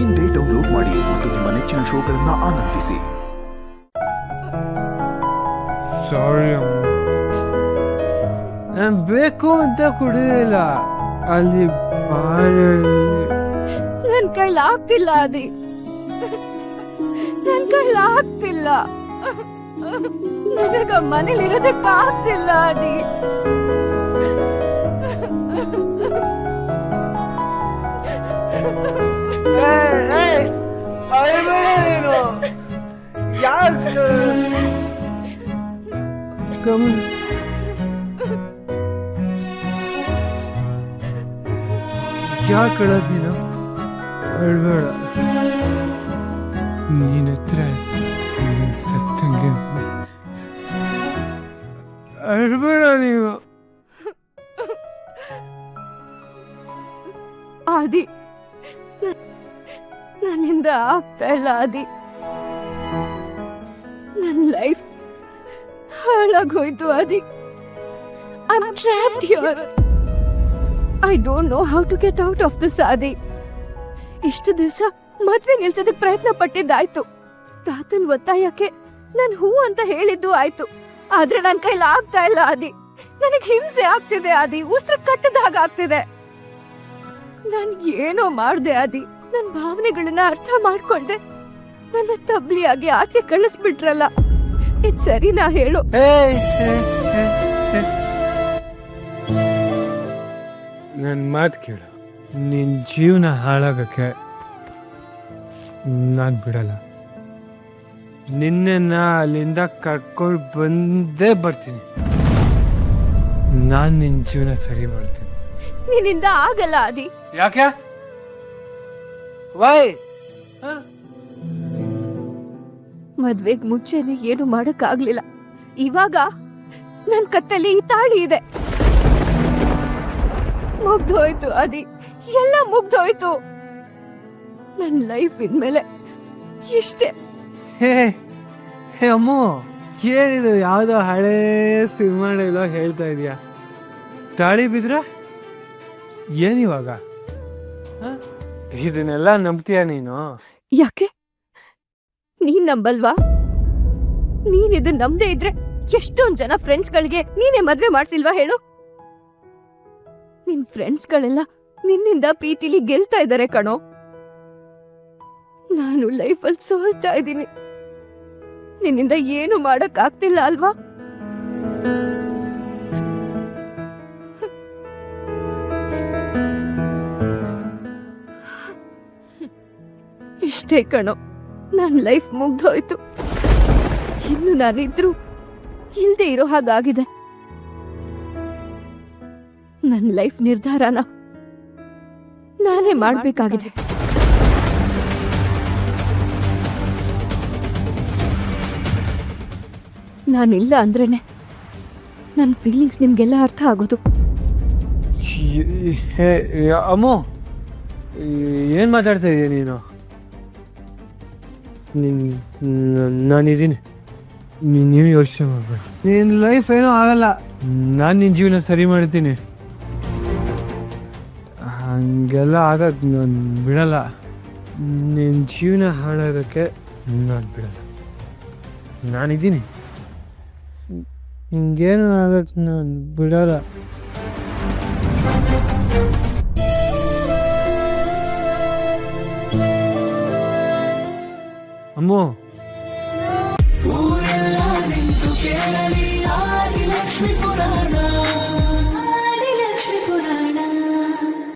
ಇಂದೇ ಡೌನ್ಲೋಡ್ ಮಾಡಿ ಮತ್ತು ನಿಮ್ಮ ನೆಚ್ಚಿನ ಶೋಗಳನ್ನ ಆನಂದಿಸಿ. ಸಾರಿ ಅಮ್ಮ, ನಾನು ಬೇಕು ಅಂತ ಕುಡಿಲಿಲ್ಲ. ಅಲ್ಲಿ ನನ್ ಕೈಲಿ ಆಗ್ತಿಲ್ಲ ಆದಿ, ನನ್ ಕೈಲಿ ಆಗ್ತಿಲ್ಲ. ನನಗ ಮನೇಲಿ ಇರೋದಕ್ಕೆ ಆಗ್ತಿಲ್ಲ ಆದಿ. ಯಾಕೆ ಹೇಳೋದು ನೀನು? ಅಳ್ಬೇಡ, ನೀನ ಹತ್ರ ಸತ್ತಂಗೆ. ಅಳ್ಬೇಡ ನೀವು. ಆದಿ, ನನ್ನಿಂದ ಆಗ್ತಾ ಇಲ್ಲ ಆದಿ. ನನ್ನ life ಹಾಳಾಗೋಯ್ತು Adi. I'm trapped here. I don't know how to get out of this ಆದಿ. ಇಷ್ಟು ದಿವಸ ಮದ್ವೆ ನಿಲ್ಸೋದಕ್ಕೆ ಪ್ರಯತ್ನ ಪಟ್ಟಿದ್ದಾಯ್ತು. ತಾತನ್ ಒತ್ತಾಯಕ್ಕೆ ನಾನು ಹೂ ಅಂತ ಹೇಳಿದ್ದು ಆಯ್ತು. ಆದ್ರೆ ನನ್ನ ಕೈಲಿ ಆಗ್ತಾ ಇಲ್ಲ ಆದಿ. ನನಗೆ ಹಿಂಸೆ ಆಗ್ತಿದೆ ಆದಿ. ಉಸಿರು ಕಟ್ಟದಾಗ ಆಗ್ತಿದೆ. ನಾನು ಏನೋ ಮಾಡ್ದೆ ಆದಿ. ನನ್ನ ಭಾವನೆಗಳನ್ನ ಅರ್ಥ ಮಾಡ್ಕೊಂಡೆ. ನನ್ನ ತಬ್ಲಿಯಾಗಿ ಆಚೆ ಕಳಿಸ್ಬಿಟ್ರಲ್ಲ. ಇದು ಸರಿನಾ ಹೇಳು? ನನ್ನ ಮಾತು ಕೇಳು. ನಿನ್ನ ಜೀವನ ಹಾಳಾಗಕ್ಕೆ ನಾನು ಬಿಡಲ್ಲ. ನಿನ್ನ ಅಲ್ಲಿಂದ ಕರ್ಕೊಂಡು ಬಂದೇ ಬರ್ತೀನಿ. ನಾನು ನಿನ್ನ ಜೀವನ ಸರಿ ಮಾಡ್ತೀನಿ. ನಿನ್ನಿಂದ ಆಗಲ್ಲ ಆದಿ. ಯಾಕೆ? ವೈ? ಮದ್ವೆಗ್ ಮುಂಚೆನೆ ಏನು ಮಾಡಕ್ ಆಗ್ಲಿಲ್ಲ. ಇವಾಗ ನನ್ ಕತ್ತಲ್ಲಿ ಈ ತಾಳಿ ಇದೆ. ಮುಗ್ದೋಯ್ತು ಆದಿ, ಎಲ್ಲ ಮುಗ್ದೋಯ್ತು. ನನ್ ಲೈಫ್ ಇನ್ಮೇಲೆ ಇಷ್ಟೇ. ಹೇ ಹೇ ಅಮ್ಮು, ಏನಿದು ಯಾವುದೋ ಹಳೇ ಸಿನಿಮಾನೆಲ್ಲ ಹೇಳ್ತಾ ಇದೀಯಾ? ತಾಳಿ ಬಿದ್ರೆ ಏನಿವಾಗ? ಇದನ್ನೆಲ್ಲ ನಂಬ್ತೀಯ ನೀನು? ಯಾಕೆ ನೀನ್ ನಂಬಲ್ವಾ? ನೀನ್ ಇದನ್ ನಂಬದೇ ಇದ್ರೆ ಎಷ್ಟೊಂದ್ ಜನ ಫ್ರೆಂಡ್ಸ್ಗಳಿಗೆ ನೀನೇ ಮದ್ವೆ ಮಾಡ್ಸಿಲ್ವಾ ಹೇಳು? ನಿನ್ ಫ್ರೆಂಡ್ಸ್ಗಳೆಲ್ಲ ನಿನ್ನಿಂದ ಪ್ರೀತಿಲಿ ಗೆಲ್ತಾ ಇದ್ದಾರೆ ಕಣೋ. ನಾನು ಲೈಫಲ್ಲಿ ಸೋಲ್ತಾ ಇದ್ದೀನಿ. ನಿನ್ನಿಂದ ಏನು ಮಾಡಕ್ ಆಗ್ತಿಲ್ಲ ಅಲ್ವಾ? ಇಷ್ಟೇ ಕಣೋ, ನನ್ ಲೈಫ್ ಮುಗ್ದೋಯ್ತು. ಇನ್ನು ನಾನಿದ್ರು ಇಲ್ದೇ ಇರೋ ಹಾಗಾಗಿದೆ. ನನ್ನ ಲೈಫ್ ನಿರ್ಧಾರನ ನಾನೇ ಮಾಡ್ಬೇಕಾಗಿದೆ. ನಾನಿಲ್ಲ ಅಂದ್ರೇನೆ ನನ್ನ ಫೀಲಿಂಗ್ಸ್ ನಿಮ್ಗೆಲ್ಲ ಅರ್ಥ ಆಗೋದು. ಅಮ್ಮು, ಏನು ಮಾತಾಡ್ತಾ ಇದೀಯ ನೀನು? ನಾನಿದ್ದೀನಿ, ನೀವು ಯೋಚನೆ ಮಾಡ್ಬೇಡಿ. ನಿನ್ನ ಲೈಫ್ ಏನೂ ಆಗಲ್ಲ. ನಾನು ನಿನ್ನ ಜೀವನ ಸರಿ ಮಾಡ್ತೀನಿ. ಹಂಗೆಲ್ಲ ಆಗೋದು ನಾನು ಬಿಡಲ್ಲ. ನಿನ್ನ ಜೀವನ ಹಾಳಾಗೋಕ್ಕೆ ನಾನು ಬಿಡಲ್ಲ. ನಾನಿದ್ದೀನಿ, ಹಿಂಗೇನು ಆಗೋಕ್ಕೆ ನಾನು ಬಿಡಲ್ಲ. ಅಮ್ಮು, ಊರೆಲ್ಲ ನಿಂತು ಕೇಳಲಿ ಆದಿ ಲಕ್ಷ್ಮೀ ಪುರಾಣ.